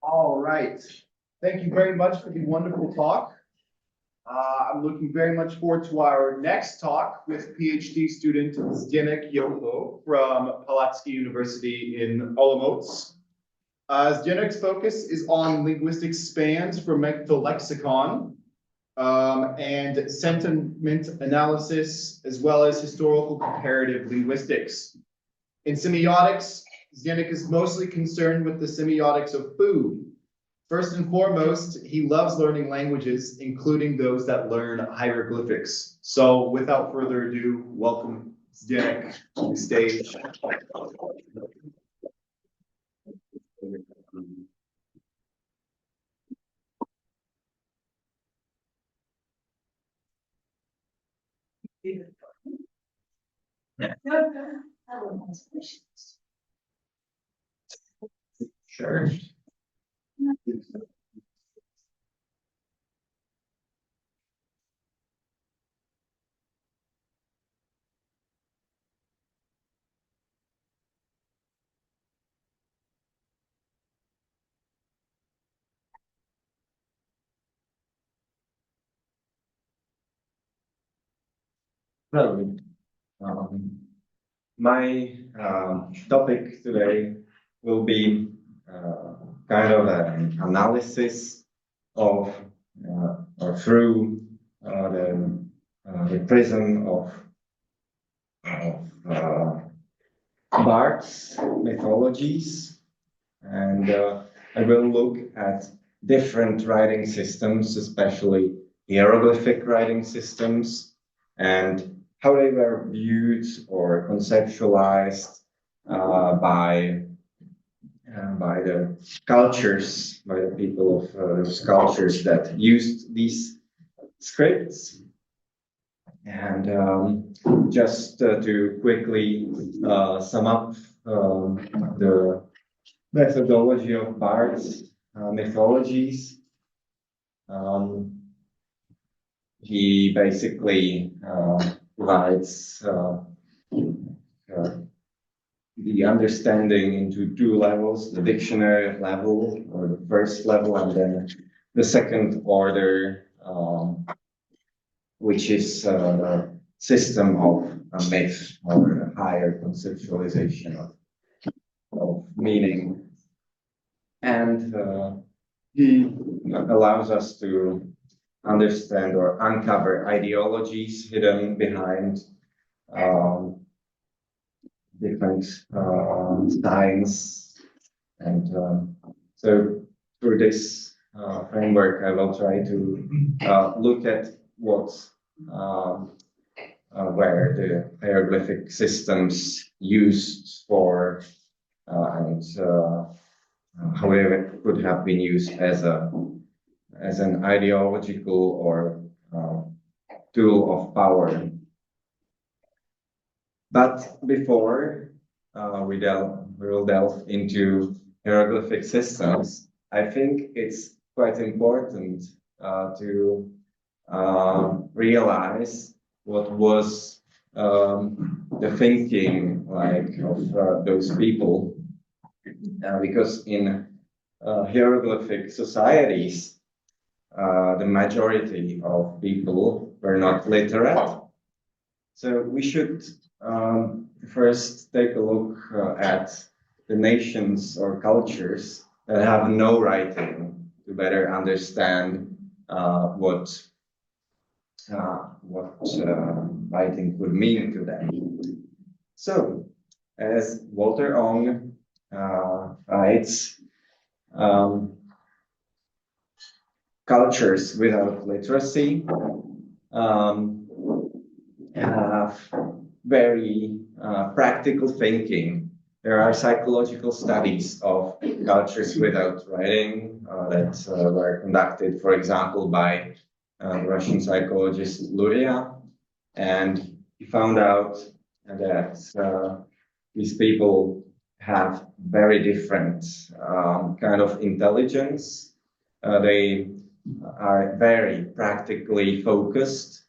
All right. Thank you very much for the wonderful talk. I'm looking very much forward to our next talk with PhD student Zdeněk Joukl from Palacký University in Olomouc. Zdenek's focus is on linguistic spans from the lexicon and sentiment analysis, as well as historical comparative linguistics. In semiotics, Zdeněk is mostly concerned with the semiotics of food. First and foremost, he loves learning languages, including those that learn hieroglyphics. So without further ado, welcome Zdeněk to the stage. Sure. Well, my topic today will be kind of an analysis of or through the prism of Barthes mythologies, and I will look at different writing systems, especially hieroglyphic writing systems, and how they were viewed or conceptualized by the cultures, by the people of those cultures that used these scripts. And just to quickly sum up the methodology of Barthes mythologies, he basically divides the understanding into two levels: the dictionary level, or the first level, and then the second order, which is a system of a myth, or a higher conceptualization of meaning. And he allows us to understand or uncover ideologies hidden behind different signs. And so through this framework, I will try to look at where the hieroglyphic systems used for and how they could have been used as an ideological or tool of power. But before we will delve into hieroglyphic systems, I think it's quite important to realize what was the thinking like of those people, because in hieroglyphic societies, the majority of people were not literate. So we should first take a look at the nations or cultures that have no writing to better understand what writing could mean to them. So, as Walter Ong writes, cultures without literacy have very practical thinking. There are psychological studies of cultures without writing that were conducted, for example, by the Russian psychologist Luria, and he found out that these people have very different kind of intelligence. They are very practically focused.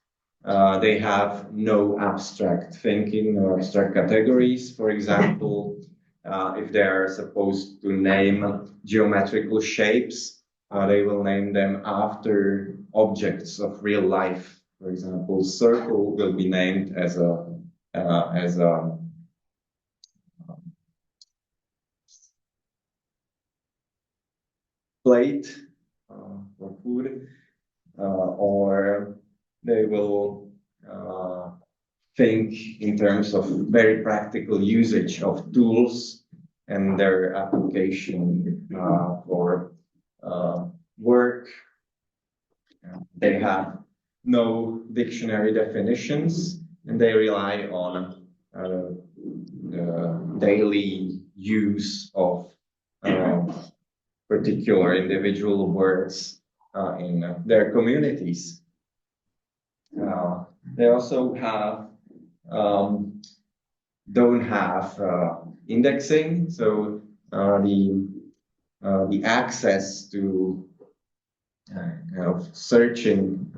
They have no abstract thinking, no abstract categories. For example, if they are supposed to name geometrical shapes, they will name them after objects of real life. For example, circle will be named as a plate for food, or they will think in terms of very practical usage of tools and their application for work. They have no dictionary definitions, and they rely on the daily use of particular individual words in their communities. They also have don't have indexing, so the access to searching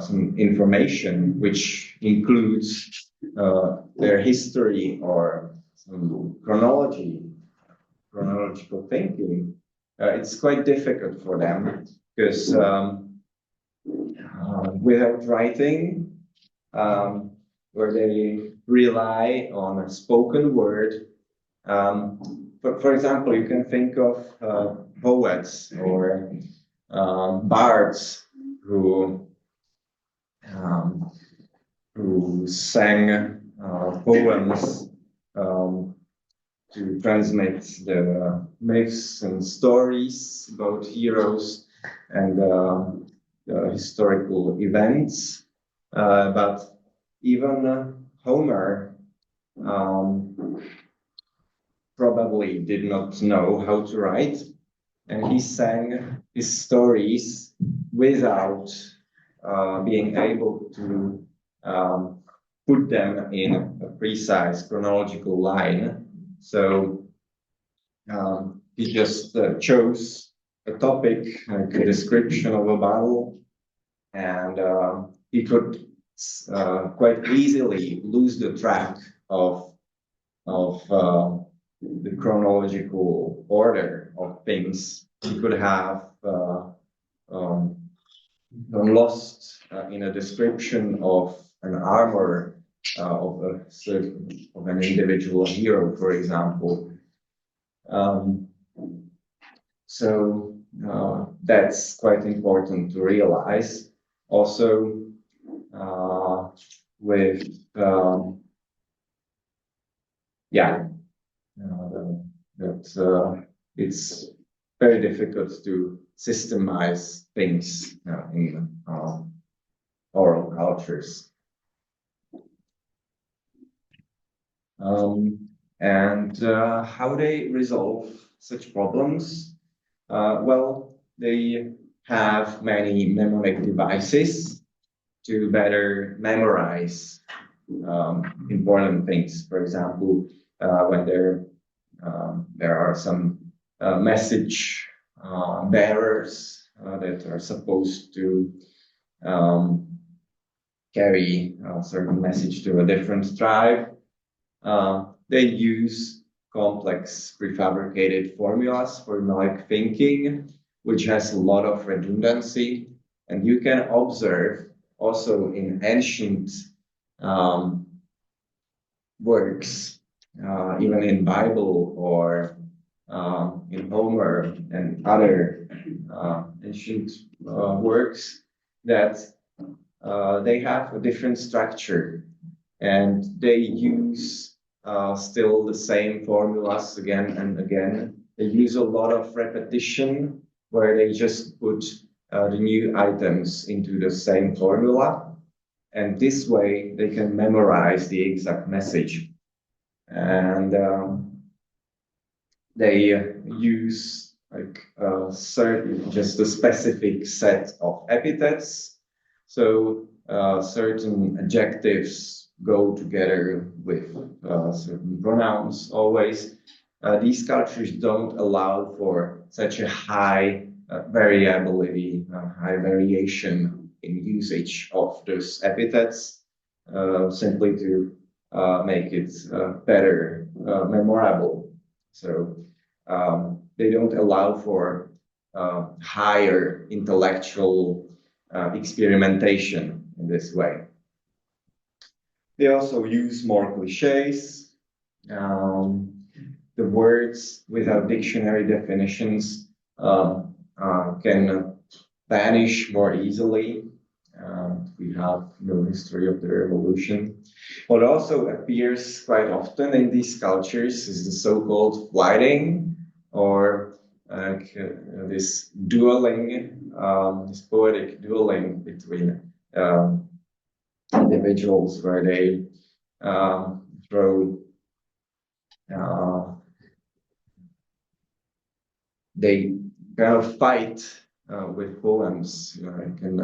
some information, which includes their history or some chronological thinking. It's quite difficult for them because without writing, where they rely on a spoken word. For example, you can think of poets or bards who sang poems to transmit the myths and stories about heroes and historical events. But even Homer probably did not know how to write, and he sang his stories without being able to put them in a precise chronological line. So he just chose a topic, like a description of a battle, and he could quite easily lose the track of the chronological order of things. He could have lost in a description of an armor of an individual hero, for example. So that's quite important to realize. Also, with that it's very difficult to systemize things in oral cultures. And how they resolve such problems? Well, they have many mnemonic devices to better memorize important things. For example, when there are some message bearers that are supposed to carry a certain message to a different tribe, they use complex prefabricated formulas for mnemonic thinking, which has a lot of redundancy. And you can observe also in ancient works, even in Bible or in Homer and other ancient works, that they have a different structure, and they use still the same formulas again and again. They use a lot of repetition, where they just put the new items into the same formula, and this way they can memorize the exact message. And they use like just a specific set of epithets. So certain adjectives go together with certain pronouns always. These cultures don't allow for such a high variability, high variation in usage of those epithets, simply to make it better memorable. So they don't allow for higher intellectual experimentation in this way. They also use more cliches. The words without dictionary definitions can vanish more easily. We have no history of the revolution. What also appears quite often in these cultures is the so-called flighting, or this dueling, this poetic dueling between individuals where they throw they kind of fight with poems. I can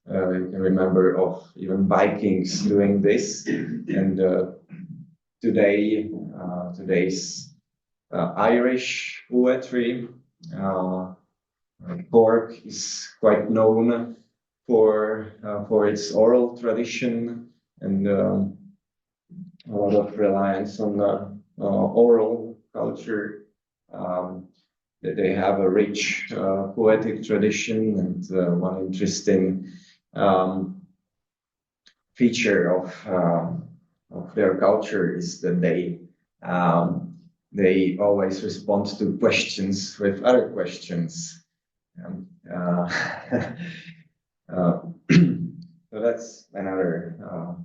remember of even Vikings doing this, and today's Irish poetry, Cork is quite known for its oral tradition and a lot of reliance on oral culture. They have a rich poetic tradition, and one interesting feature of their culture is that they always respond to questions with other questions. So that's another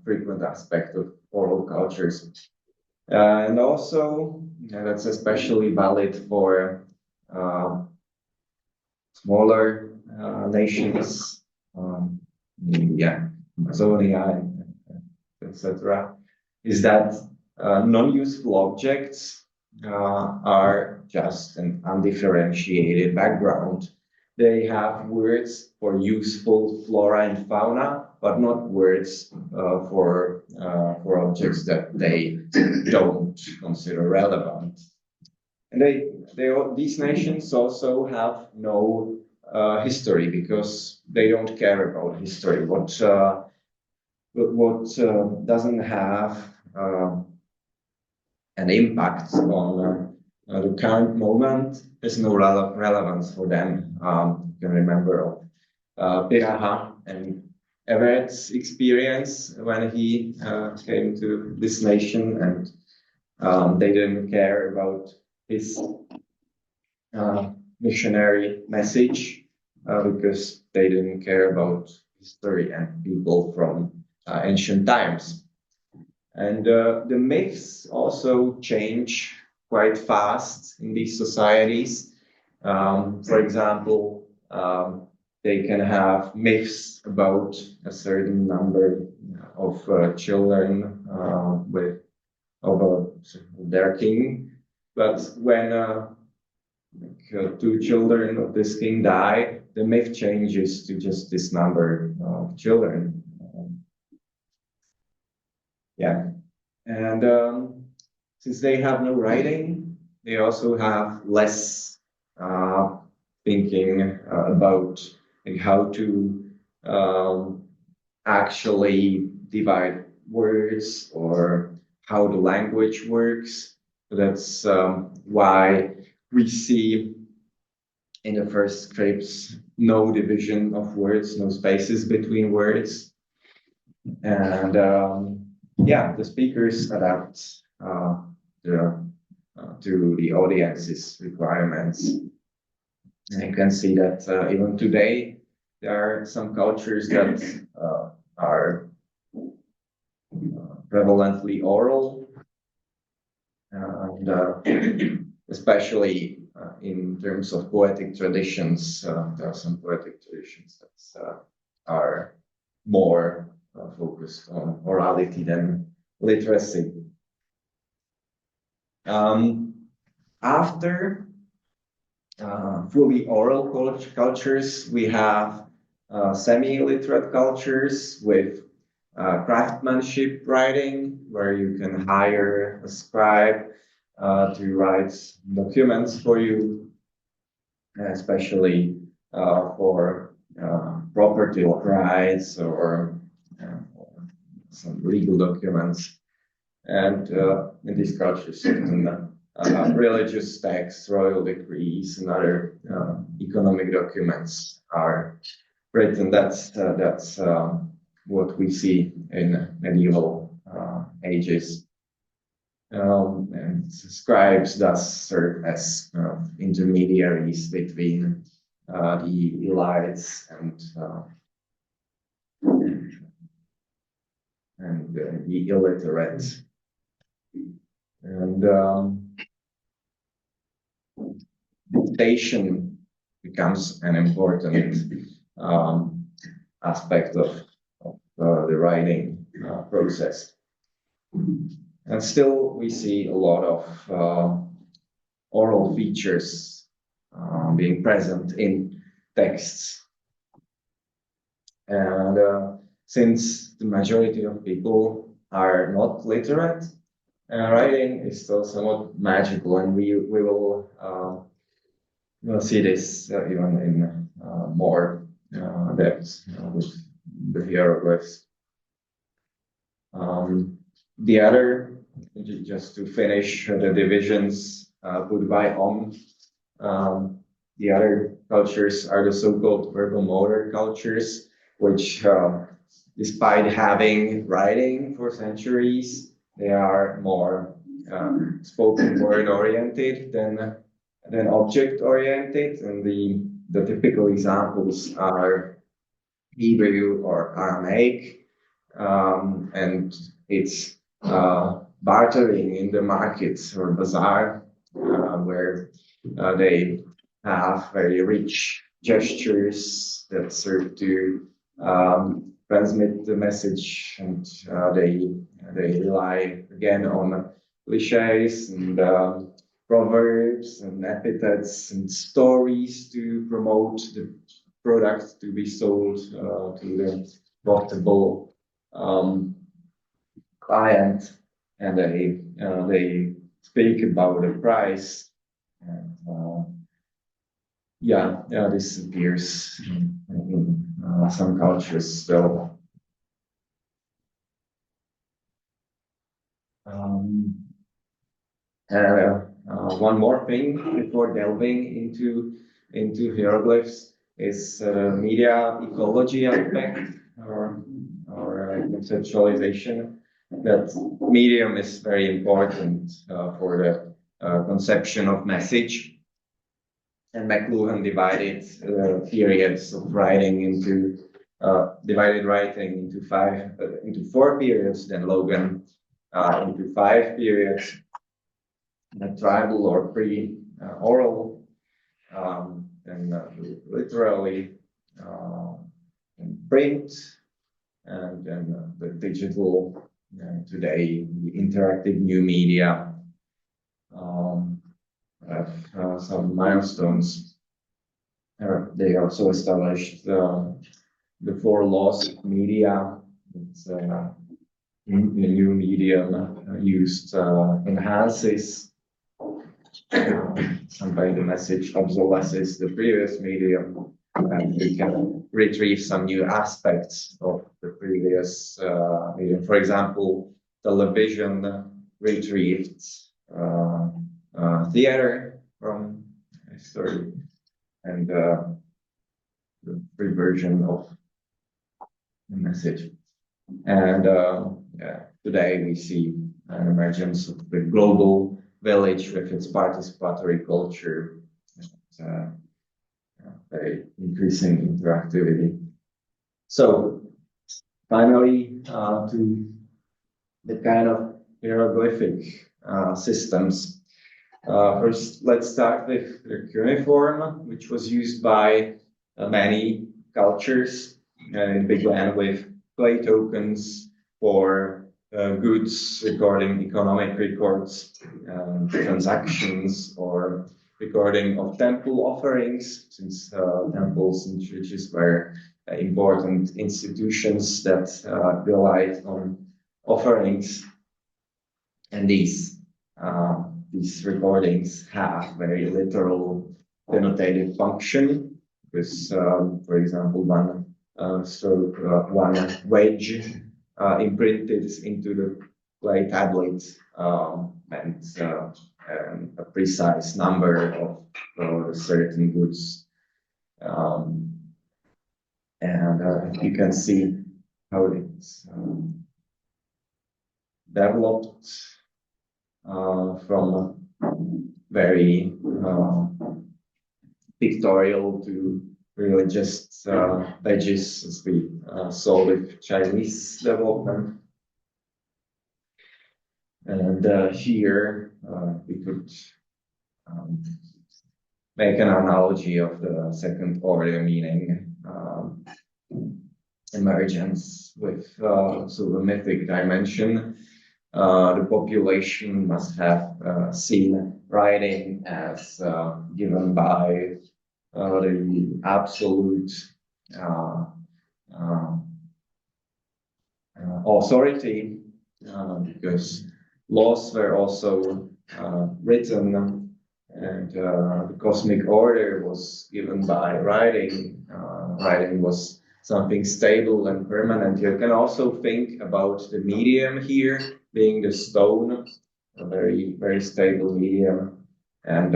frequent aspect of oral cultures. And also, that's especially valid for smaller nations, Amazonia, etc., is that non-useful objects are just an undifferentiated background. They have words for useful flora and fauna, but not words for objects that they don't consider relevant. And these nations also have no history, because they don't care about history. What doesn't have an impact on the current moment has no relevance for them. You can remember of Piraha and Everett's experience when he came to this nation, and they didn't care about his missionary message because they didn't care about history and people from ancient times. And the myths also change quite fast in these societies. For example, they can have myths about a certain number of children of their king, but when two children of this king die, the myth changes to just this number of children. And since they have no writing, they also have less thinking about how to actually divide words or how the language works. That's why we see in the first scripts no division of words, no spaces between words. And the speakers adapt to the audience's requirements. And you can see that even today, there are some cultures that are prevalently oral, and especially in terms of poetic traditions, there are some poetic traditions that are more focused on orality than literacy. After fully oral cultures, we have semi-literate cultures with craftsmanship writing, where you can hire a scribe to write documents for you, especially for property rights or some legal documents. And in these cultures, certain religious texts, royal decrees, and other economic documents are written. That's what we see in medieval ages. And scribes thus serve as intermediaries between the elites and the illiterate. And dictation becomes an important aspect of the writing process. And still, we see a lot of oral features being present in texts. And since the majority of people are not literate, writing is still somewhat magical, and we will we'll see this even in more depth with the hieroglyphs. The other, just to finish the divisions put by on, the other cultures are the so-called verbomotor cultures, which, despite having writing for centuries, they are more spoken word oriented than object oriented, and the typical examples are Hebrew or Aramaic, and it's bartering in the markets or bazaar, where they have very rich gestures that serve to transmit the message, and they rely again on cliches and proverbs and epithets and stories to promote the product to be sold to the profitable client, and they speak about the price, and this appears in some cultures still. One more thing before delving into hieroglyphs is media ecology aspect or conceptualization. That medium is very important for the conception of message. And McLuhan divided periods of writing divided writing into 4 periods. Then Logan into 5 periods: tribal or pre-oral, and literally, and print, and then the digital. Today, the interactive new media have some milestones. They also established the 4 laws of media. It's the new medium used enhances somebody the message, obsolesces the previous medium, and we can retrieve some new aspects of the previous medium. For example, television retrieved theater from history, and the reversion of the message. And today we see an emergence of the global village with its participatory culture, very increasing interactivity. So finally, to the kind of hieroglyphic systems. First, let's start with the cuneiform, which was used by many cultures. It began with clay tokens for goods, recording economic records, transactions, or recording of temple offerings, since temples and churches were important institutions that relied on offerings. And these recordings have very literal denotative function, with, for example, one wedge imprinted into the clay tablet meant a precise number of certain goods. And you can see how it's developed from very pictorial to really just pages, as we saw with Chinese development. And here we could make an analogy of the second order meaning emergence with sort of a mythic dimension. The population must have seen writing as given by the absolute authority, because laws were also written, and the cosmic order was given by writing. Writing was something stable and permanent. You can also think about the medium here being the stone, a very, very stable medium, and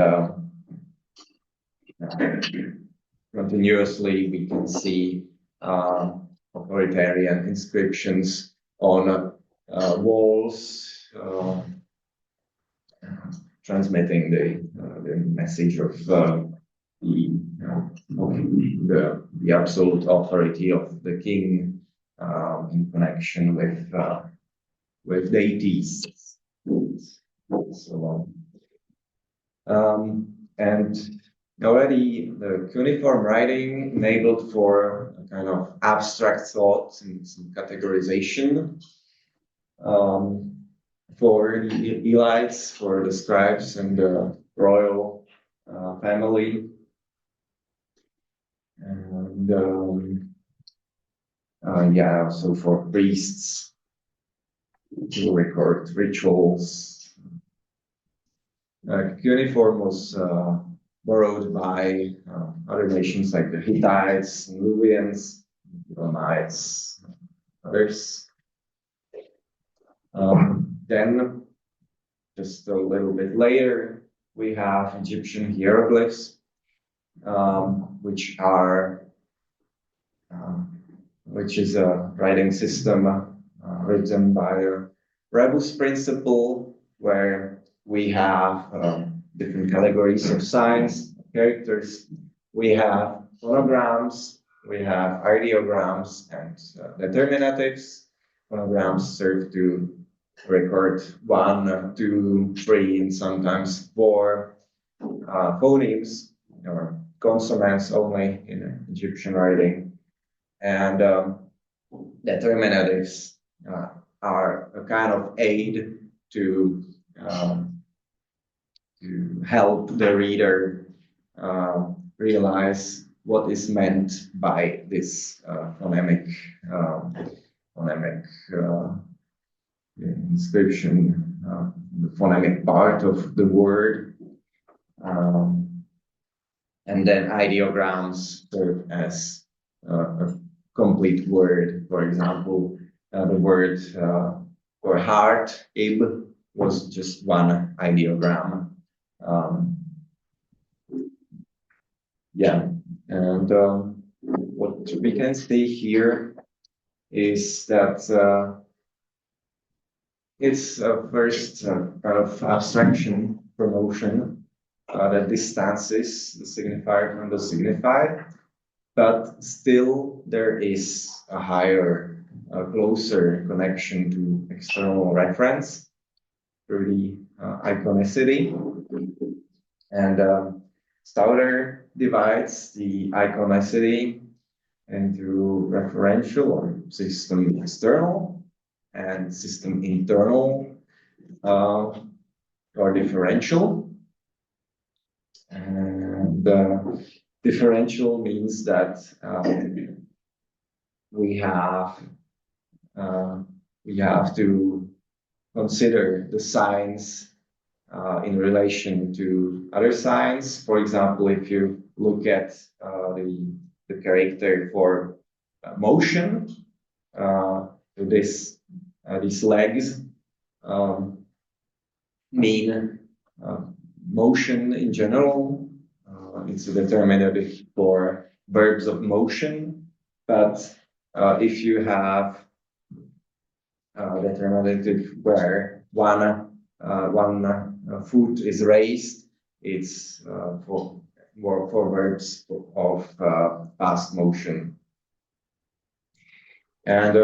continuously we can see authoritarian inscriptions on walls, transmitting the message of the absolute authority of the king in connection with deities. So and already the cuneiform writing enabled for a kind of abstract thought and some categorization for the elites, for the scribes and the royal family. And also for priests to record rituals. Cuneiform was borrowed by other nations like the Hittites, Nubians, Elamites, others. Then, just a little bit later, we have Egyptian hieroglyphs, which is a writing system written by a rebus principle, where we have different categories of signs, characters. We have phonograms, we have ideograms, and determinatives. Phonograms serve to record 1, 2, 3, and sometimes 4 phonemes or consonants only in Egyptian writing. And determinatives are a kind of aid to help the reader realize what is meant by this phonemic inscription, the phonemic part of the word. And then ideograms serve as a complete word. For example, the word for heart, ib, was just one ideogram. And what we can see here is that it's a first kind of abstraction promotion that distances the signifier from the signified, but still there is a higher, closer connection to external reference through the iconicity. And Stauder divides the iconicity into referential or system external and system internal or differential. And differential means that we have to consider the signs in relation to other signs. For example, if you look at the character for motion, these legs mean motion in general. It's a determinative for verbs of motion, but if you have a determinative where one foot is raised, it's for verbs of past motion. And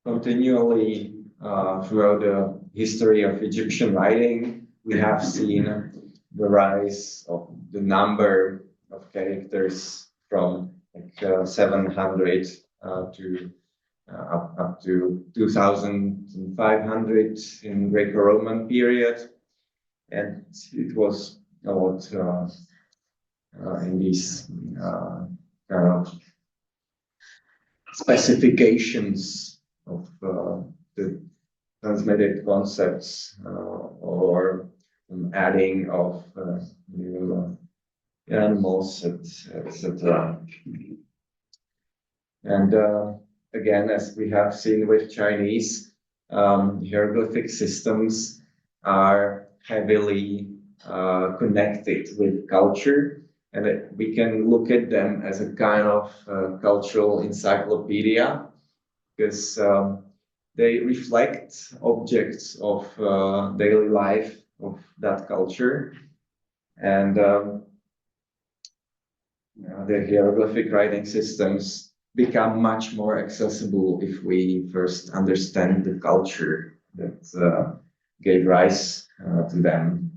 continually throughout the history of Egyptian writing, we have seen the rise of the number of characters from like 700 to up to 2,500 in Greco-Roman period, and it was a lot in these kind of specifications of the transmitted concepts or adding of new animals, etc. And again, as we have seen with Chinese, hieroglyphic systems are heavily connected with culture, and we can look at them as a kind of cultural encyclopedia, because they reflect objects of daily life of that culture. And the hieroglyphic writing systems become much more accessible if we first understand the culture that gave rise to them.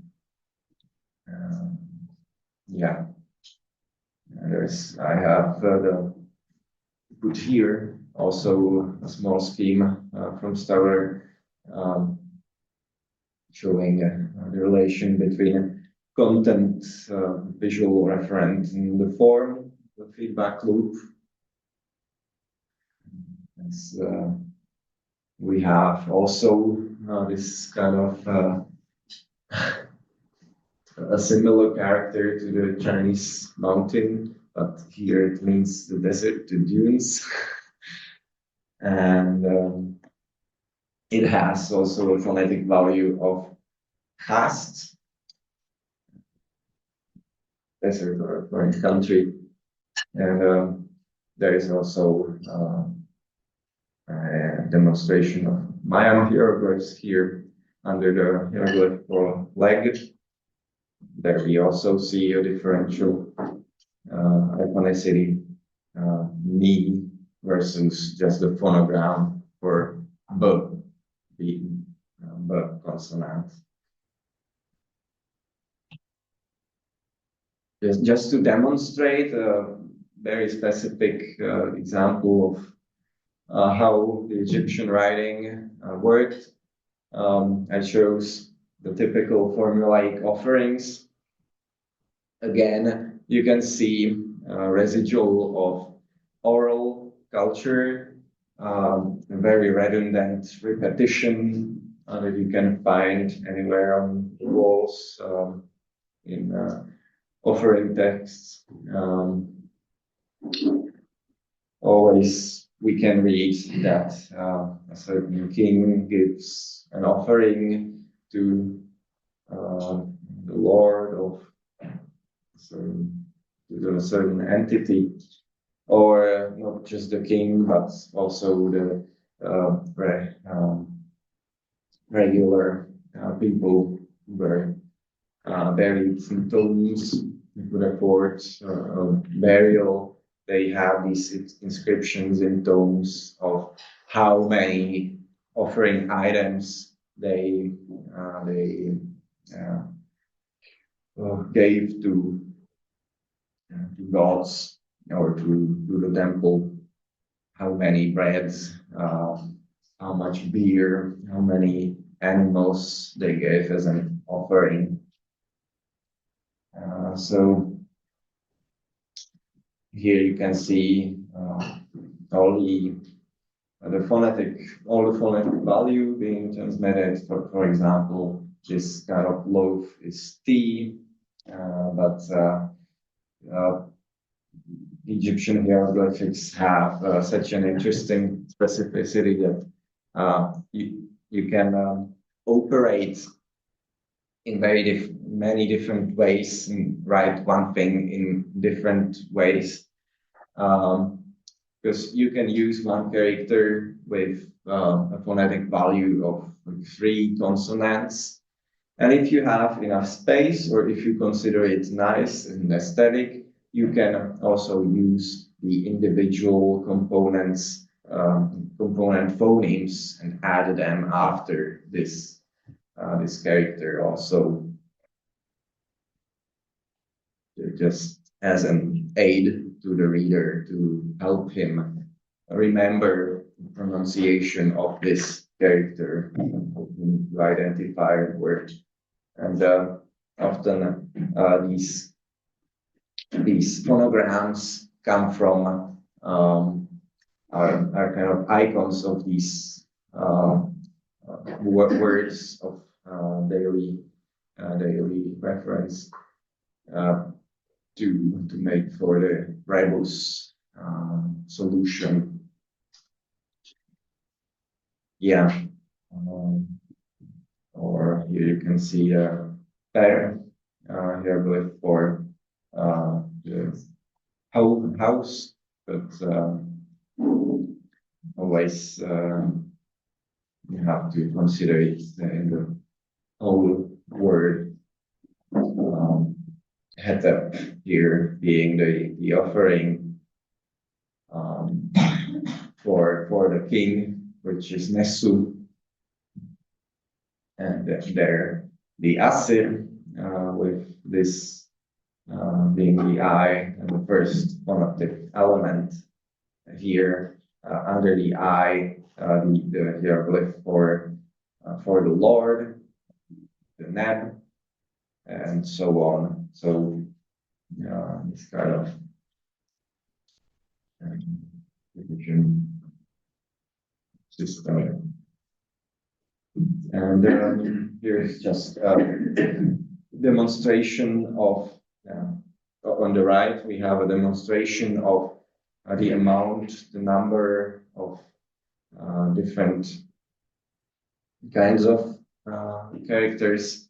Yeah, I have put here also a small scheme from Stoller showing the relation between content, visual referent, and the form, the feedback loop. As, we have also this kind of a similar character to the Chinese mountain, but here it means the desert, the dunes. And it has also a phonetic value of hast, desert or foreign country. And there is also a demonstration of Mayan hieroglyphs here under the hieroglyph for leg. There we also see a differential iconicity, knee versus just the phonogram for b consonant. Just to demonstrate a very specific example of how the Egyptian writing worked, I chose the typical formulaic offerings. Again, you can see residual of oral culture, very redundant repetition that you can find anywhere on the walls in offering texts. Always we can read that a certain king gives an offering to the Lord of a certain entity, or not just the king, but also the regular people who were buried in tombs who could afford burial. They have these inscriptions in tombs of how many offering items they gave to gods or to the temple, how many breads, how much beer, how many animals they gave as an offering. So here you can see all the phonetic value being transmitted. For example, this kind of loaf is T, but Egyptian hieroglyphics have such an interesting specificity that you you can operate in many different ways and write one thing in different ways. Because you can use one character with a phonetic value of 3 consonants. And if you have enough space, or if you consider it nice and aesthetic, you can also use the individual components, component phonemes, and add them after this character also, just as an aid to the reader to help him remember the pronunciation of this character, to identify the word. And often these phonograms come from are kind of icons of these words of daily reference to make for the rebus solution. Yeah. Or here you can see a pair hieroglyph for the whole house, but always you have to consider it in the whole word. Head here being the offering for the king, which is Nessu, and there the Asir with this being the eye and the first phonetic element here under the eye, the hieroglyph for the Lord, the Neb, and so on. So this kind of division system. And here's just a demonstration of, on the right, we have a demonstration of the amount, the number of different kinds of characters,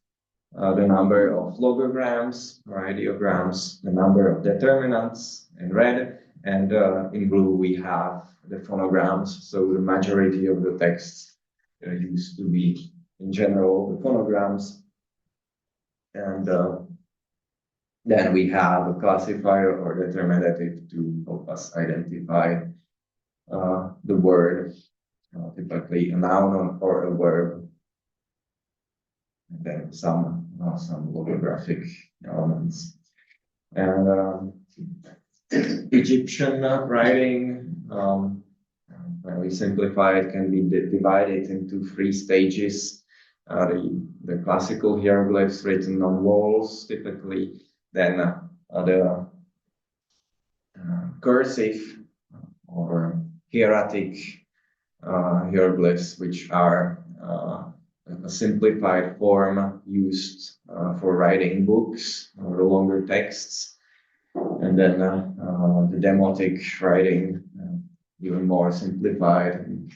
the number of logograms or ideograms, the number of determinants in red, and in blue we have the phonograms. So the majority of the texts used to be, in general, the phonograms. And then we have a classifier or determinative to help us identify the word, typically a noun or a verb, and then some logographic elements. And Egyptian writing, when we simplify it, can be divided into 3 stages. The classical hieroglyphs written on walls, typically, then the cursive or hieratic hieroglyphs, which are a simplified form used for writing books or longer texts, and then the demotic writing, even more simplified. And,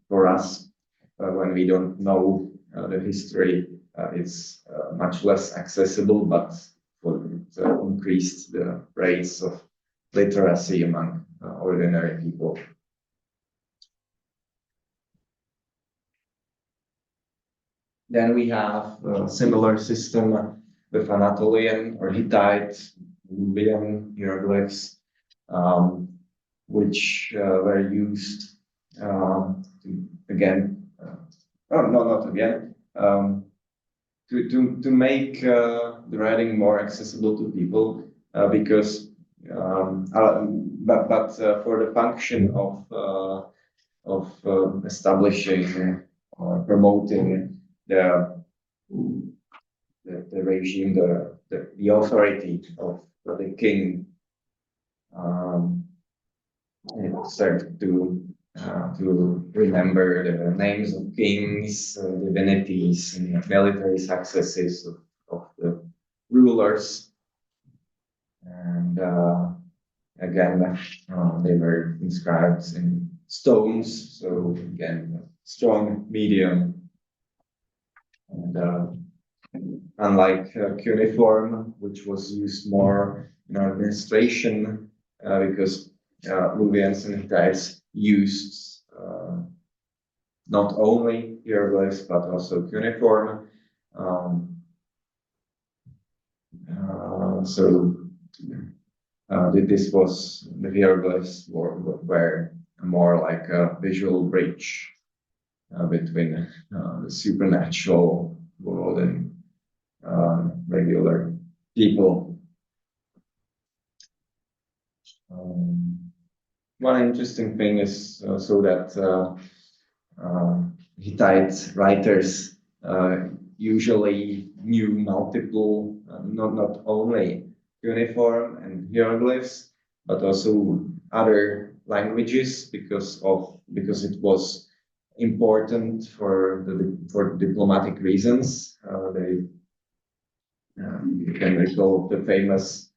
for us, when we don't know the history, it's much less accessible, but for it increased the rates of literacy among ordinary people. Then we have a similar system with Anatolian or Hittite, Nubian hieroglyphs, which were used to, again, not again, to make the writing more accessible to people, because but for the function of establishing or promoting the regime, the authority of the king, it served to remember the names of kings, divinities, and military successes of the rulers. And again, they were inscribed in stones. So again, strong, medium, And unlike cuneiform, which was used more in administration, because Luwians and Hittites used not only hieroglyphs but also cuneiform. This was the hieroglyphs were more like a visual bridge between the supernatural world and regular people. One interesting thing is so that Hittite writers usually knew multiple, not only cuneiform and hieroglyphs, but also other languages because it was important for diplomatic reasons. You can recall the famous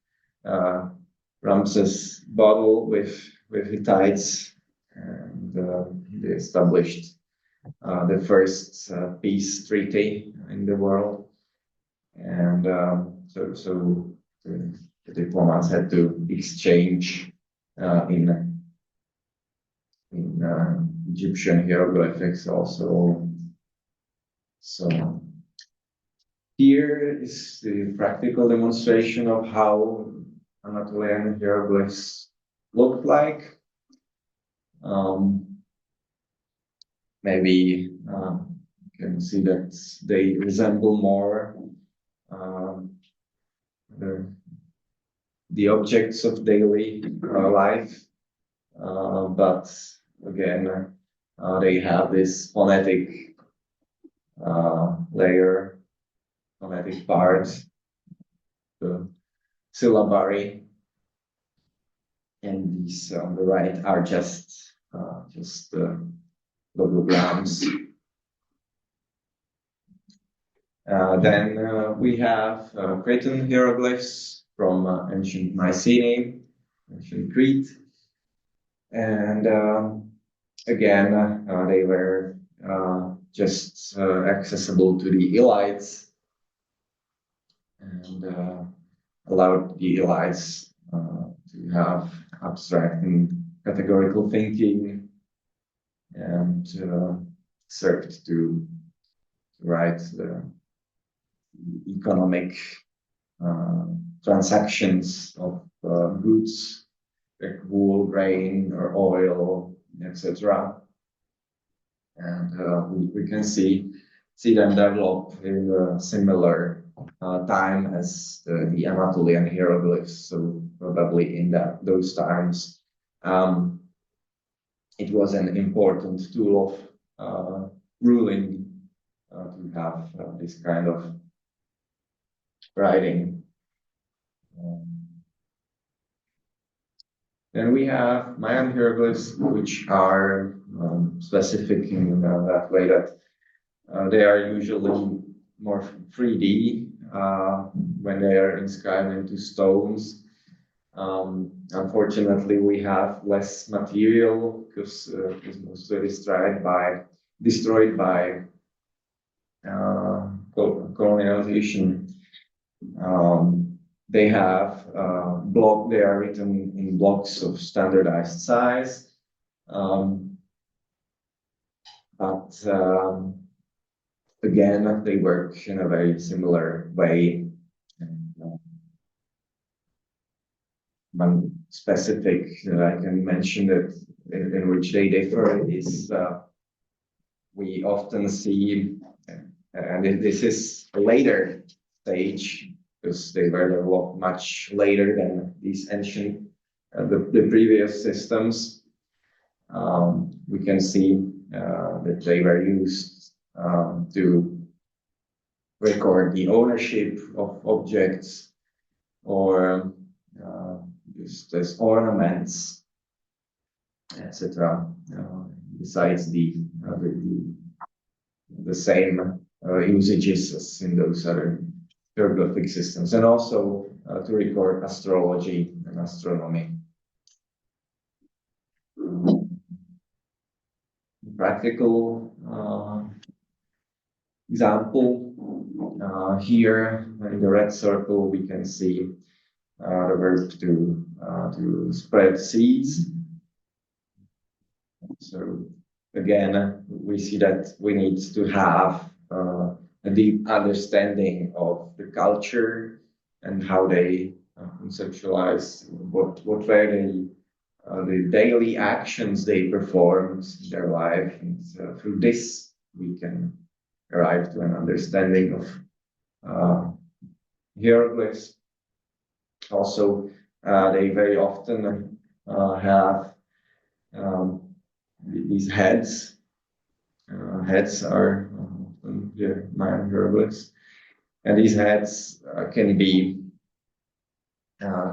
Ramses battle with Hittites, and they established the first peace treaty in the world, and so the diplomats had to exchange in Egyptian hieroglyphics also. So here is the practical demonstration of how Anatolian hieroglyphs looked like. Maybe you can see that they resemble more the objects of daily life, but again, they have this phonetic layer, phonetic part, the syllabary, and these on the right are just logograms. Then we have Cretan hieroglyphs from ancient Mycenae, ancient Crete, and again they were just accessible to the elites, and allowed the elites to have abstract and categorical thinking, and served to write the economic transactions of goods like wool, grain, or oil, etc. And we can see them develop in a similar time as the Anatolian hieroglyphs. So probably in those times, it was an important tool of ruling to have this kind of writing. Then we have Mayan hieroglyphs, which are specific in that way that they are usually more 3D when they are inscribed into stones. Unfortunately, we have less material because it's mostly destroyed by colonialization. They have they are written in blocks of standardized size, but again, they work in a very similar way. One specific I can mention that in which they differ is we often see, and this is a later stage because they were developed much later than these ancient, the previous systems. We can see that they were used to record the ownership of objects, or just as ornaments, etc. Besides the same usages as in those other hieroglyphic systems, and also to record astrology and astronomy. Practical example. Here in the red circle, we can see the verb to spread seeds. So again, we see that we need to have a deep understanding of the culture and how they conceptualize what were the daily actions they performed in their life, and through this we can arrive to an understanding of hieroglyphs. Also, they very often have these heads. Heads are often the Mayan hieroglyphs, and these heads can be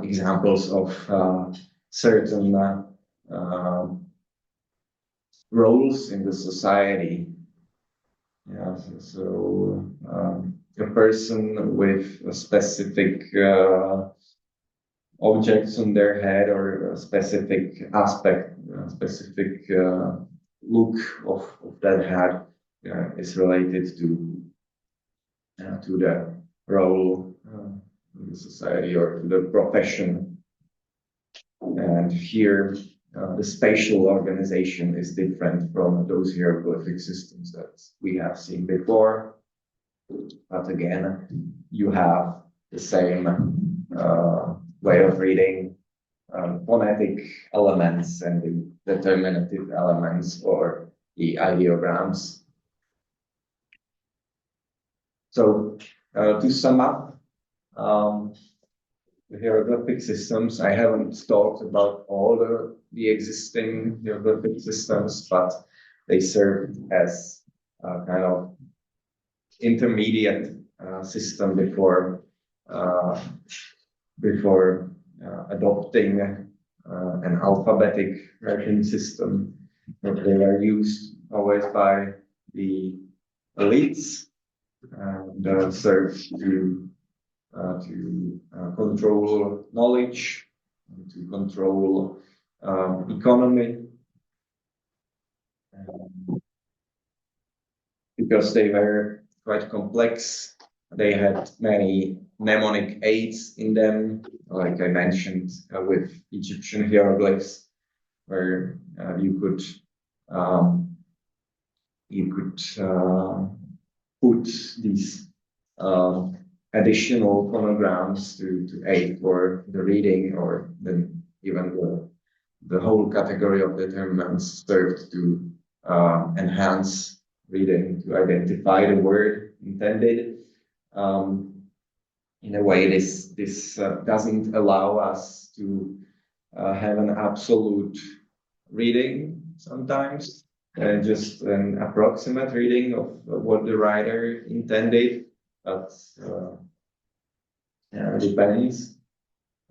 examples of certain roles in the society. Yeah, so a person with a specific objects on their head or a specific aspect, a specific look of that head is related to the role in the society or to the profession. And here, the spatial organization is different from those hieroglyphic systems that we have seen before. But again, you have the same way of reading phonetic elements and the determinative elements or the ideograms. So to sum up, the hieroglyphic systems, I haven't talked about all the existing hieroglyphic systems, but they serve as a kind of intermediate system before adopting an alphabetic writing system. They were used always by the elites and serve to control knowledge, to control economy, because they were quite complex. They had many mnemonic aids in them, like I mentioned with Egyptian hieroglyphs, where you could put these additional phonograms to aid for the reading, or then even the whole category of determinants served to enhance reading, to identify the word intended. In a way, this doesn't allow us to have an absolute reading sometimes, just an approximate reading of what the writer intended, but depends.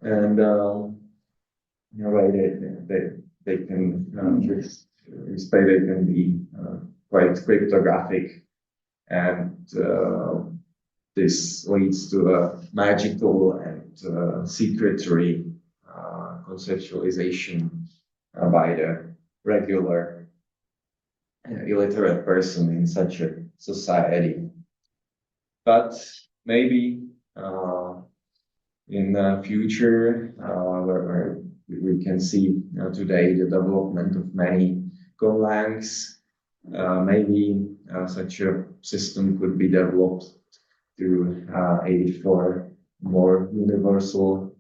And in a way, they can they can be quite cryptographic, and this leads to a magical and secretary conceptualization by the regular illiterate person in such a society. But maybe in the future, where we can see today the development of many conlangs, maybe such a system could be developed to aid for more universal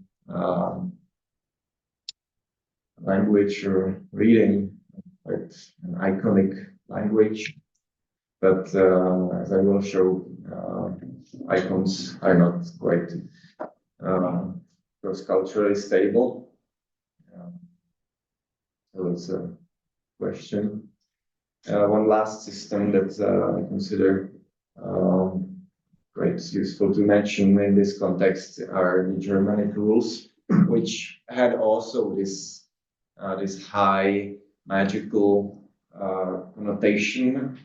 language or reading, like an iconic language. But as I will show, icons are not quite cross-culturally stable. So it's a question. One last system that I consider quite useful to mention in this context are the Germanic rules, which had also this high magical connotation,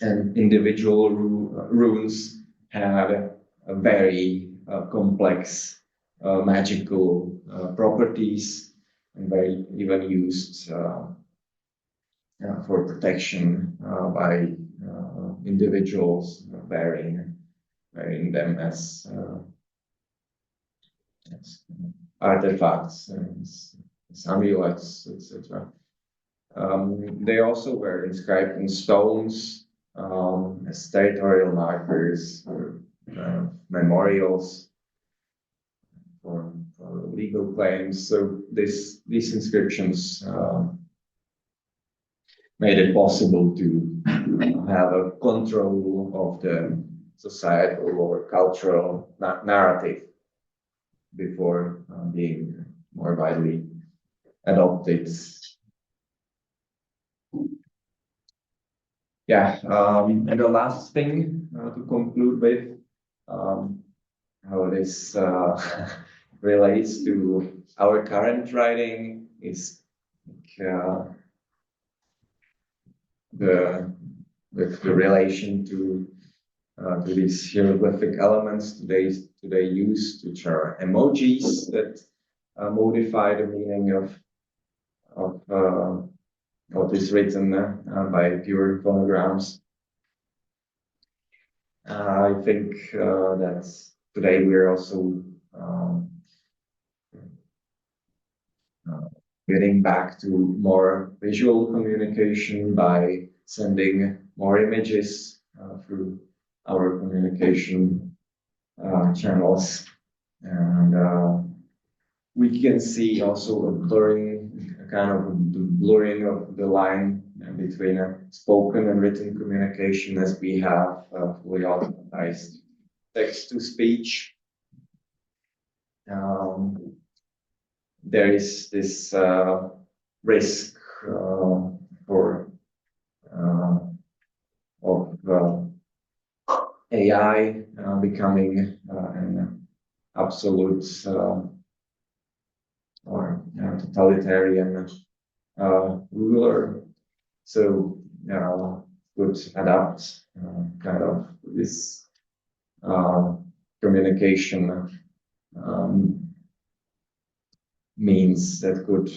and individual runes had a very complex magical properties, and very even used for protection by individuals bearing them as artifacts, as amulets, etc. They also were inscribed in stones as territorial markers or memorials for legal claims. So these inscriptions made it possible to have a control of the societal or cultural narrative before being more widely adopted. Yeah, and the last thing to conclude with, how this relates to our current writing is the relation to these hieroglyphic elements today used, which are emojis that modify the meaning of what is written by pure phonograms. I think that today we're also getting back to more visual communication by sending more images through our communication channels. And we can see also a kind of blurring of the line between a spoken and written communication, as we have fully automatized text-to-speech. There is this risk of AI becoming an absolute or totalitarian ruler. So could adapt kind of this communication means that could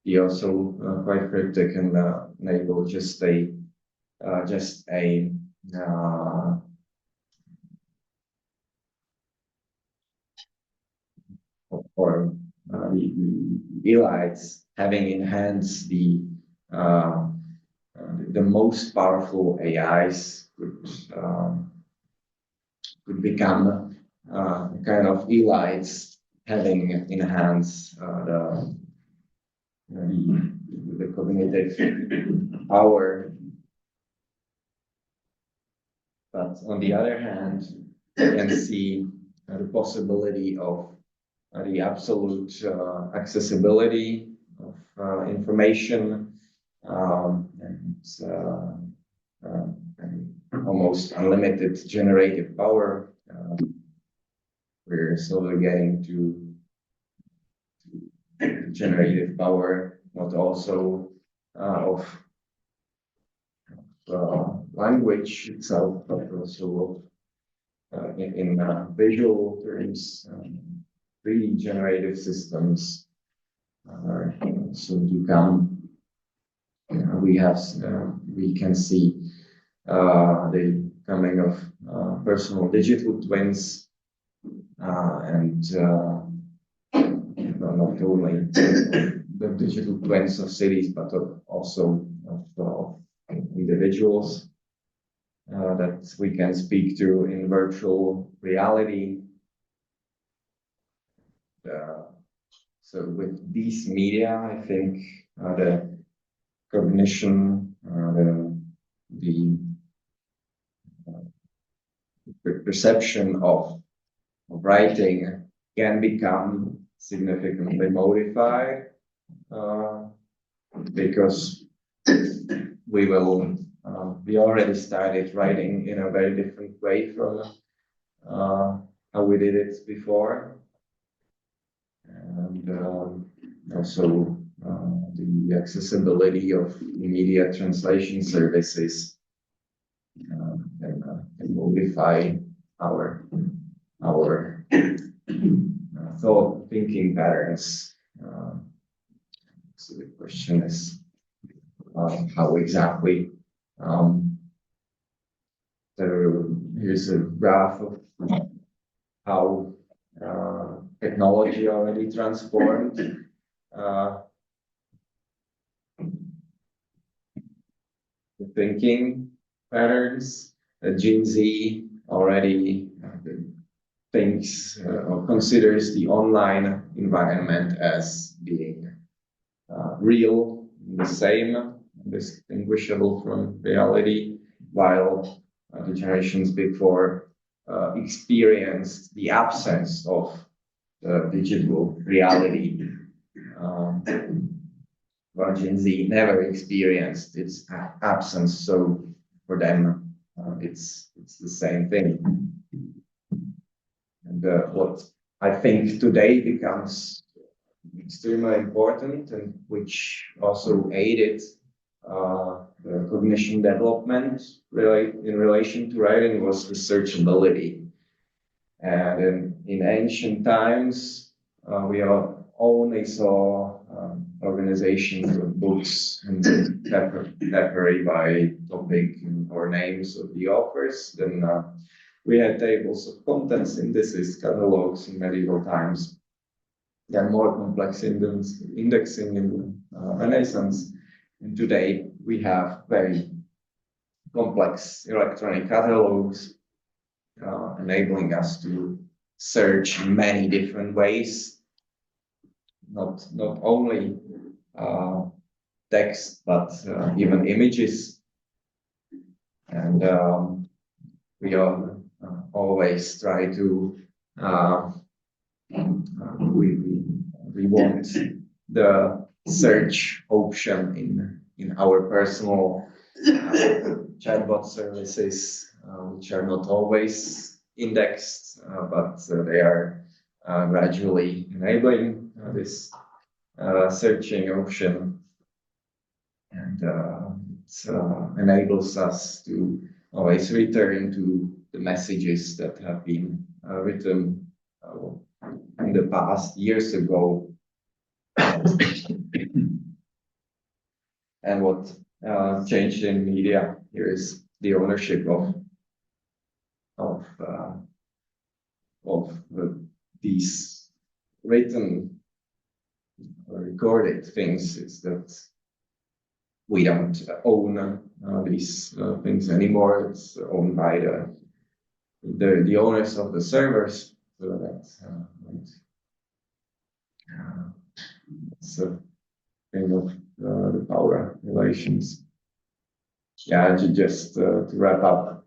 be also quite cryptic and enable just a or the elites having in hands the most powerful AIs could become kind of elites having in hands the cognitive power. But on the other hand, you can see the possibility of the absolute accessibility of information and almost unlimited generative power. We're slowly getting to generative power, not also of language itself, but also in visual terms. 3D generative systems are soon to come. We can see the coming of personal digital twins and not only the digital twins of cities, but also of individuals that we can speak to in virtual reality. So with these media, I think the cognition, the perception of writing can become significantly modified because we already started writing in a very different way from how we did it before. And also the accessibility of immediate translation services can modify our thought thinking patterns. So the question is how exactly So here's a graph of how technology already transformed the thinking patterns. Gen Z already thinks or considers the online environment as being real, the same, distinguishable from reality, while the generations before experienced the absence of digital reality. Well, Gen Z never experienced its absence, so for them, it's the same thing. And what I think today becomes extremely important, and which also aided the cognition development in relation to writing, was researchability. And in ancient times, we only saw organizations of books and separate by topic or names of the authors. Then we had tables of contents, indices, catalogs in medieval times. Then more complex indexing in the Renaissance. And today we have very complex electronic catalogs, enabling us to search in many different ways, not only text, but even images. And we always try to we want the search option in our personal chatbot services, which are not always indexed, but they are gradually enabling this searching option, and it enables us to always return to the messages that have been written in the past years ago. And what changed in media here is the ownership of these written or recorded things. Is that we don't own these things anymore. It's owned by the owners of the servers. So that's it's a thing of the power relations. Yeah, just to wrap up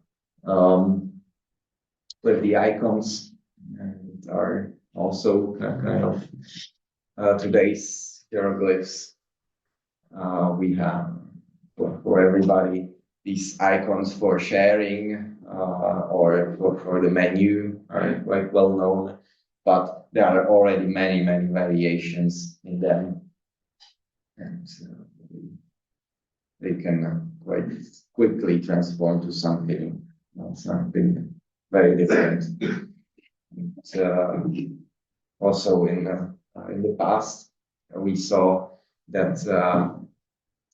with the icons, are also kind of today's hieroglyphs. We have for everybody these icons for sharing or for the menu are quite well known, but there are already many variations in them, and they can quite quickly transform to something very different. And, also in the past, we saw that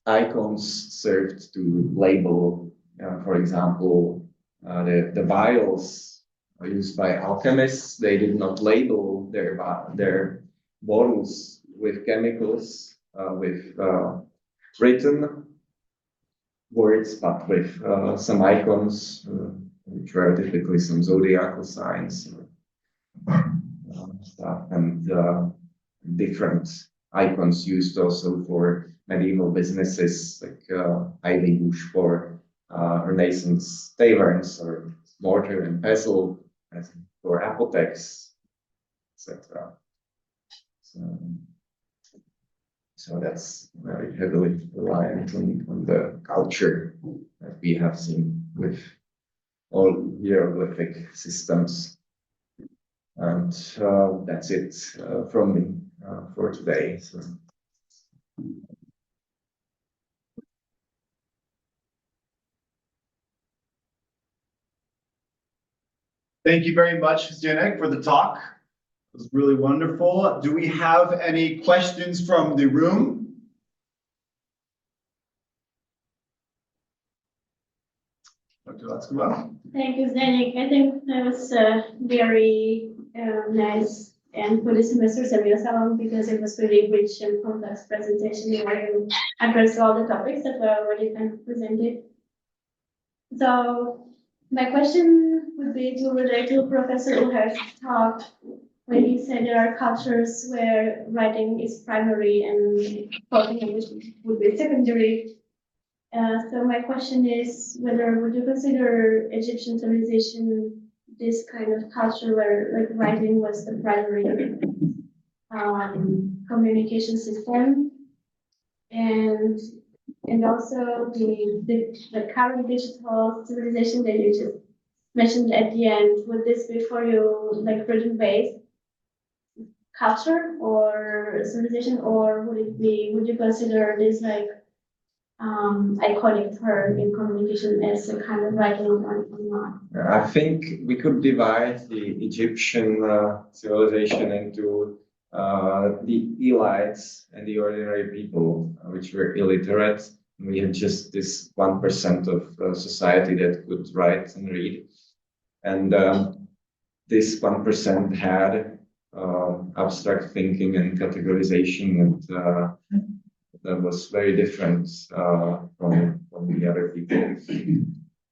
icons served to label, for example, the vials used by alchemists. They did not label their bottles with chemicals, with written words, but with some icons, which were typically some zodiacal signs stuff, and different icons used also for medieval businesses, like ivy bush for Renaissance taverns, or mortar and pestle for apotheques, etc. So that's very heavily reliant on the culture that we have seen with all hieroglyphic systems. And that's it from me for today. So. Thank you very much, Zdeněk, for the talk. It was really wonderful. Do we have any questions from the room? Dr. Let's go on. Thank you, Zdeněk. I think that was very nice and for the semester seminar because it was really rich and complex presentation where you addressed all the topics that were already kind of presented. So my question would be to relate to Professor Uher's talk when he said there are cultures where writing is primary and spoken English would be secondary. So my question is whether would you consider Egyptian civilization this kind of culture where like writing was the primary communication system, and also the current digital civilization that you just mentioned at the end, would this be for you like written based culture or civilization, or would you consider this like iconic term in communication as a kind of writing or not? I think we could divide the Egyptian civilization into the elites and the ordinary people, which were illiterate. We had just this 1% of society that could write and read. And this 1% had abstract thinking and categorization, and that was very different from the other people.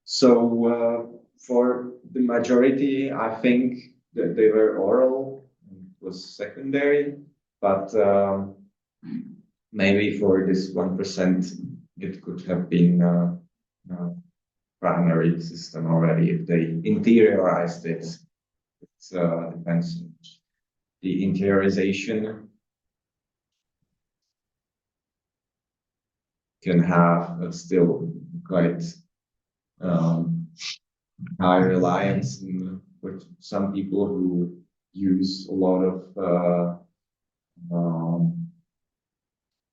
So for the majority, I think that they were oral, was secondary, but maybe for this 1%, it could have been primary system already if they interiorized it. It depends on the interiorization. Can have still quite high reliance with some people who use a lot of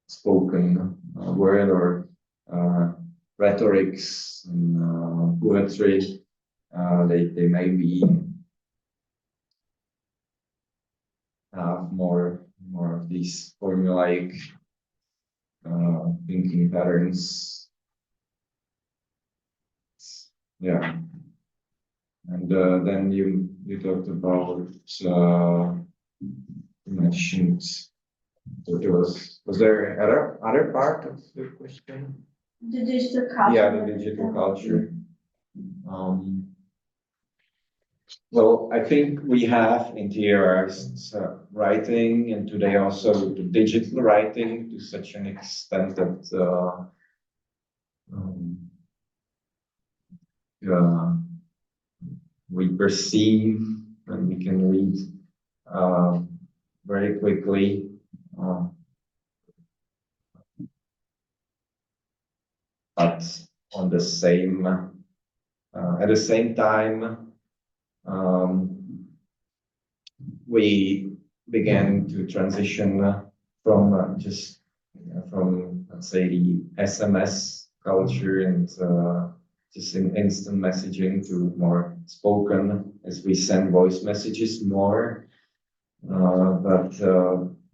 spoken word or rhetorics and poetry. They maybe have more of these formulaic thinking patterns. Yeah. And then you talked about you mentioned there was there other part of the question? The digital culture. Yeah, the digital culture. Well, I think we have interiorized writing, and today also the digital writing to such an extent that we perceive and we can read very quickly. But on the same, at the same time, we began to transition from from let's say the SMS culture and just in instant messaging to more spoken, as we send voice messages more, but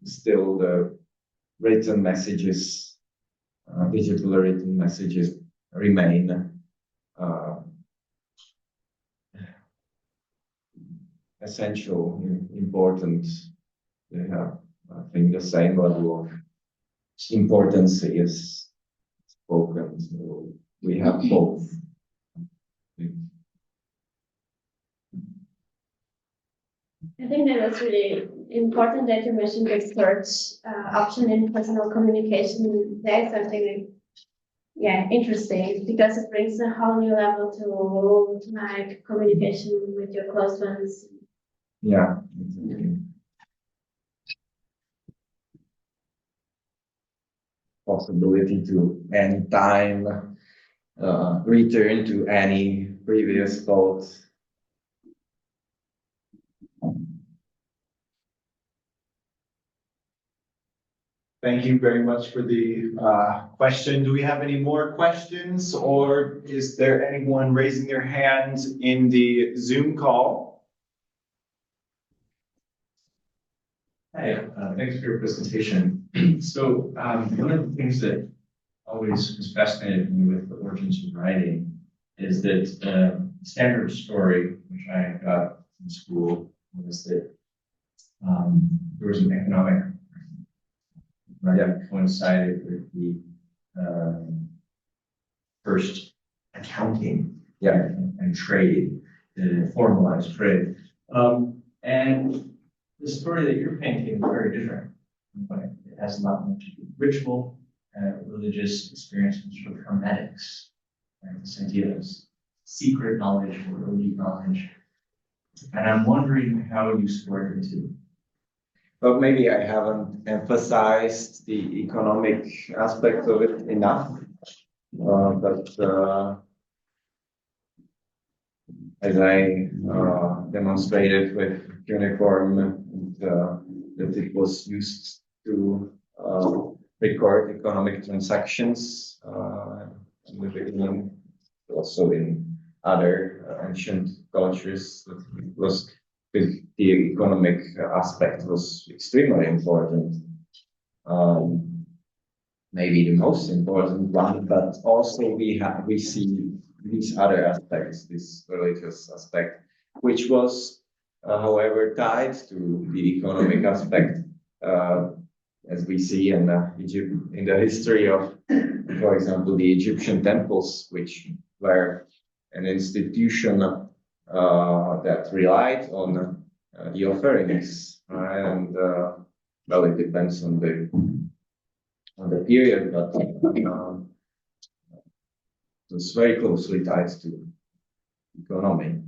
still the written messages, digital written messages remain essential, important. They have, I think, the same level of importance as spoken. So we have both. I think that was really important that you mentioned the search option in personal communication. That is something, yeah, interesting because it brings a whole new level to like communication with your close ones. Yeah, exactly. Possibility to anytime return to any previous thought. Thank you very much for the question. Do we have any more questions, or is there anyone raising their hand in the Zoom call? Hi, thanks for your presentation. So one of the things that always has fascinated me with the origins of writing is that standard story, which I got in school, was that there was an economic that coincided with the first accounting and trade, formalized trade. And the story that you're painting is very different. It has a lot more to do with ritual, religious experience, and sort of hermetics, right? This idea of secret knowledge or elite knowledge. And I'm wondering how you square the two. But maybe I haven't emphasized the economic aspect of it enough. But as I demonstrated with uniform, that it was used to record economic transactions in the beginning, also in other ancient cultures. It was the economic aspect was extremely important. Maybe the most important one, but also we see these other aspects, this religious aspect, which was, however, tied to the economic aspect, as we see in Egypt, in the history of, for example, the Egyptian temples, which were an institution that relied on the offerings, and well, it depends on the period, but it's very closely tied to economy.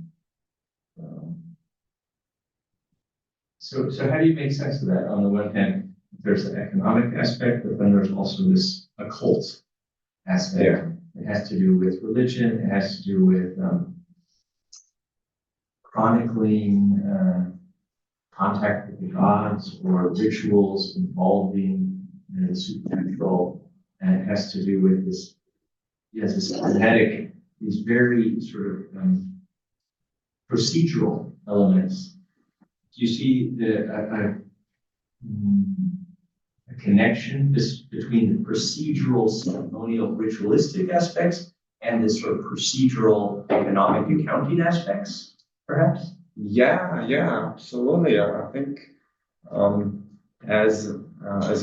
So how do you make sense of that? On the one hand, there's the economic aspect, but then there's also this occult aspect. Yeah. It has to do with religion. It has to do with chronicling contact with the gods or rituals involving the supernatural, and it has to do with this, yes, this kinetic, these very sort of procedural elements. Do you see a connection between the procedural, ceremonial, ritualistic aspects and this sort of procedural, economic, accounting aspects, perhaps? Yeah, absolutely. I think as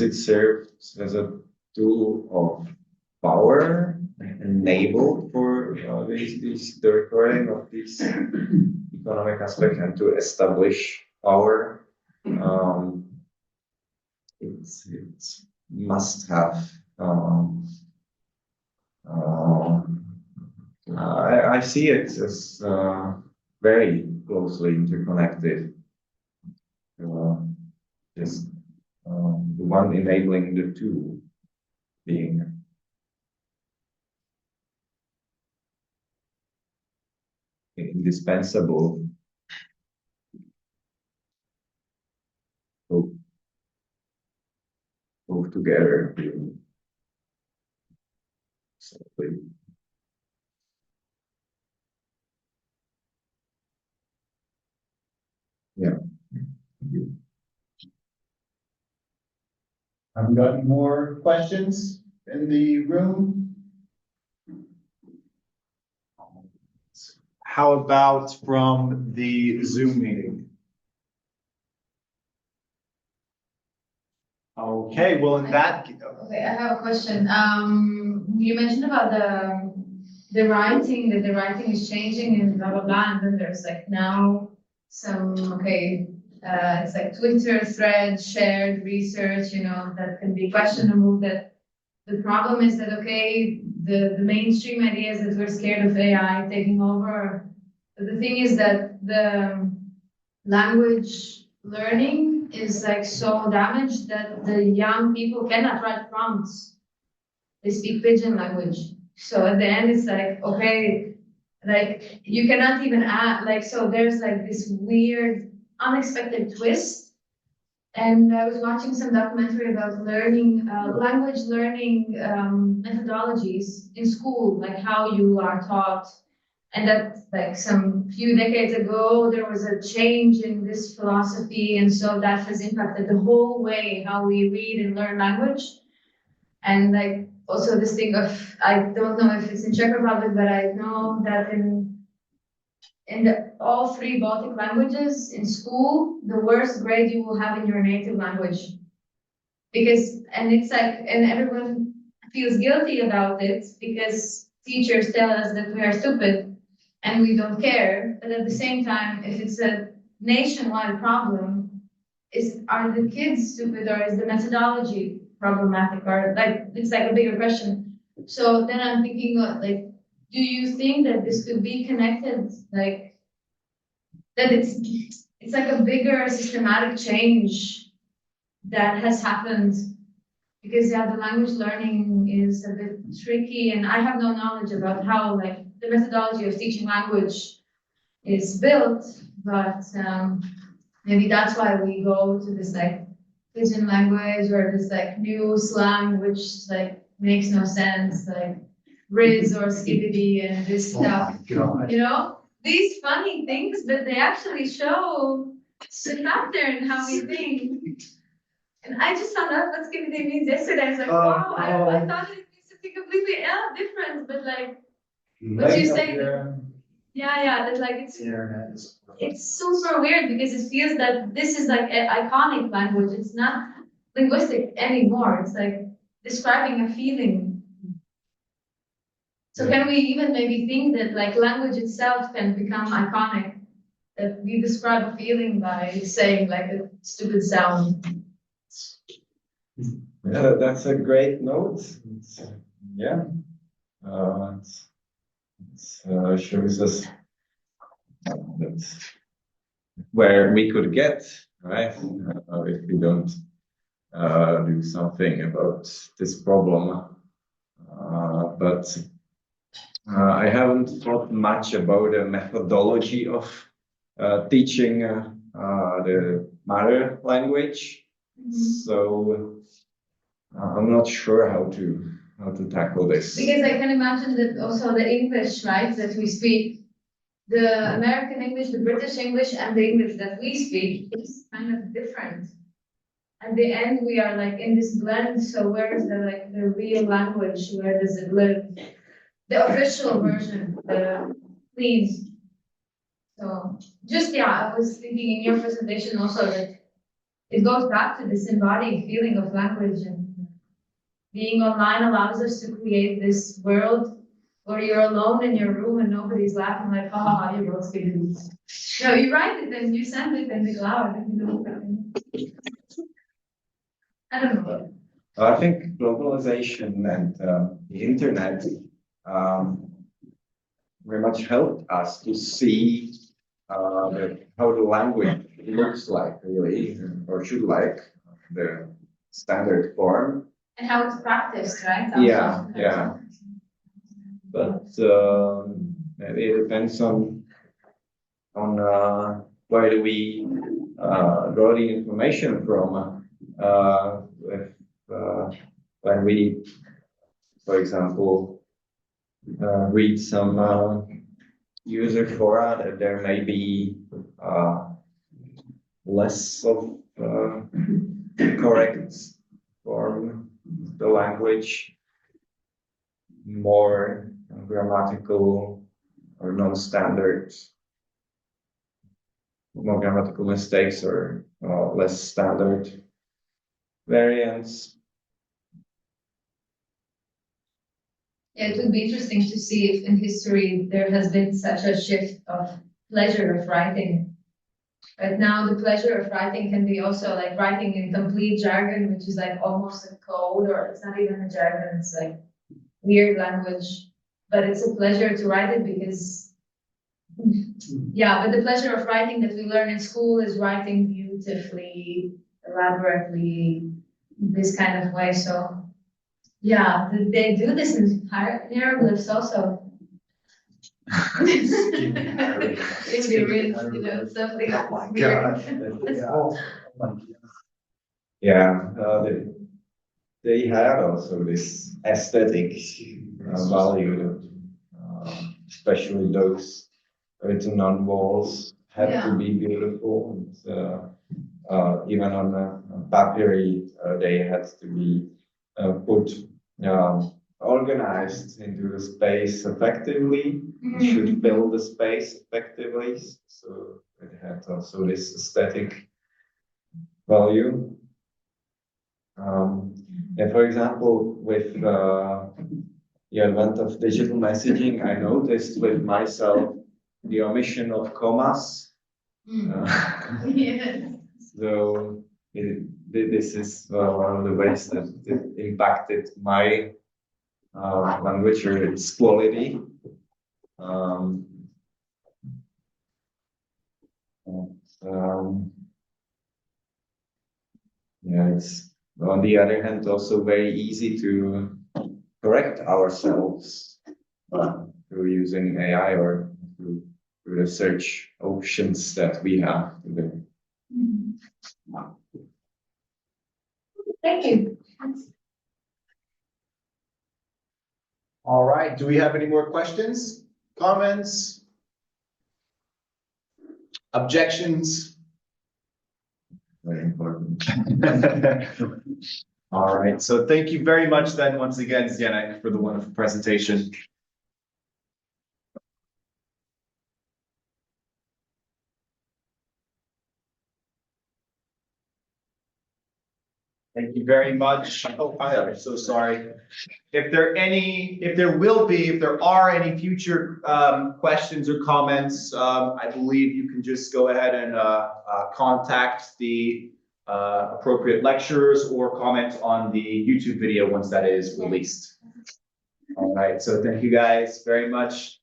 it serves as a tool of power, enabled for the recording of these economic aspects and to establish power, it must have. I see it as very closely interconnected. Just the one enabling the two being indispensable. Move together. Simply. Yeah. Have we got any more questions in the room? How about from the Zoom meeting? Okay, well, in that. Okay, I have a question. You mentioned about the writing, that the writing is changing and blah, blah, blah, and then there's like now some, it's like Twitter thread, shared research, that can be questionable. That the problem is that, the mainstream idea is that we're scared of AI taking over. But the thing is that the language learning is like so damaged that the young people cannot write prompts. They speak pidgin language. So at the end, it's like, you cannot even add, so there's like this weird, unexpected twist. And I was watching some documentary about learning, language learning methodologies in school, like how you are taught. And that, like some few decades ago, there was a change in this philosophy. And so that has impacted the whole way how we read and learn language. And also this thing of, I don't know if it's in Czech Republic, but I know that in all three Baltic languages in school, the worst grade you will have in your native language. Because, and it's like, and everyone feels guilty about it because teachers tell us that we are stupid and we don't care. But at the same time, if it's a nationwide problem, are the kids stupid or is the methodology problematic, or like it's like a bigger question. So then I'm thinking like, do you think that this could be connected, like that it's like a bigger systematic change that has happened? Because yeah, the language learning is a bit tricky, and I have no knowledge about how like the methodology of teaching language is built, but maybe that's why we go to this like pidgin language or this like new slang which like makes no sense, like Riz or skibbity and this stuff. You know, these funny things, but they actually show the pattern how we think. And I just found out what skibbity means yesterday. I was like, wow, I thought it means something completely different, but like what you say. Yeah, that's like it's super weird because it feels that this is like an iconic language. It's not linguistic anymore. It's like describing a feeling. So can we even maybe think that like language itself can become iconic? That we describe a feeling by saying like a stupid sound. Yeah, that's a great note. Yeah, it shows us that's where we could get, right? If we don't do something about this problem. But I haven't thought much about the methodology of teaching the mother language. So I'm not sure how to tackle this. Because I can imagine that also the English, right, that we speak, the American English, the British English, and the English that we speak is kind of different. At the end, we are like in this blend. So where is the real language? Where does it live? The official version, please. So just I was thinking in your presentation also that it goes back to this embodied feeling of language, and being online allows us to create this world where you're alone in your room and nobody's laughing like, ha, you wrote students. No, you write it and you send it in the cloud. I don't know. I think globalization and the internet very much helped us to see how the language looks like, really, or should like, the standard form. And how it's practiced, right? Yeah. But maybe it depends on where do we draw the information from. When we, for example, read some user fora, that there may be less of correct form of the language, more grammatical or non-standard, more grammatical mistakes or less standard variants. Yeah, it would be interesting to see if in history there has been such a shift of pleasure of writing. Right now, the pleasure of writing can be also like writing in complete jargon, which is like almost a code, or it's not even a jargon, it's like weird language. But it's a pleasure to write it because, but the pleasure of writing that we learn in school is writing beautifully, elaborately, this kind of way. So yeah, they do this in hieroglyphs also. In the ridge, something weird. They have also this aesthetic value, especially those written on walls have to be beautiful. And, even on papyri, they had to be put organized into the space effectively. It should fill the space effectively. So it had also this aesthetic value. And for example, with the advent of digital messaging, I noticed with myself the omission of commas. Yes. So this is one of the ways that it impacted my language or its quality. Yeah, it's on the other hand also very easy to correct ourselves through using AI or through the search options that we have today. Thank you. All right, do we have any more questions, comments? Objections? Very important. All right, so thank you very much then, once again, Zdeněk, for the wonderful presentation. Thank you very much. Oh, I'm so sorry. If there are any future questions or comments, I believe you can just go ahead and contact the appropriate lecturers or comment on the YouTube video once that is released. All right, so thank you guys very much.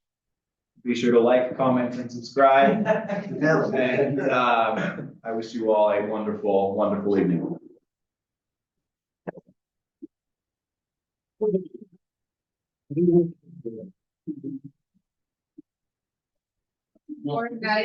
Be sure to like, comment, and subscribe. And I wish you all a wonderful, wonderful evening. Morning, guys.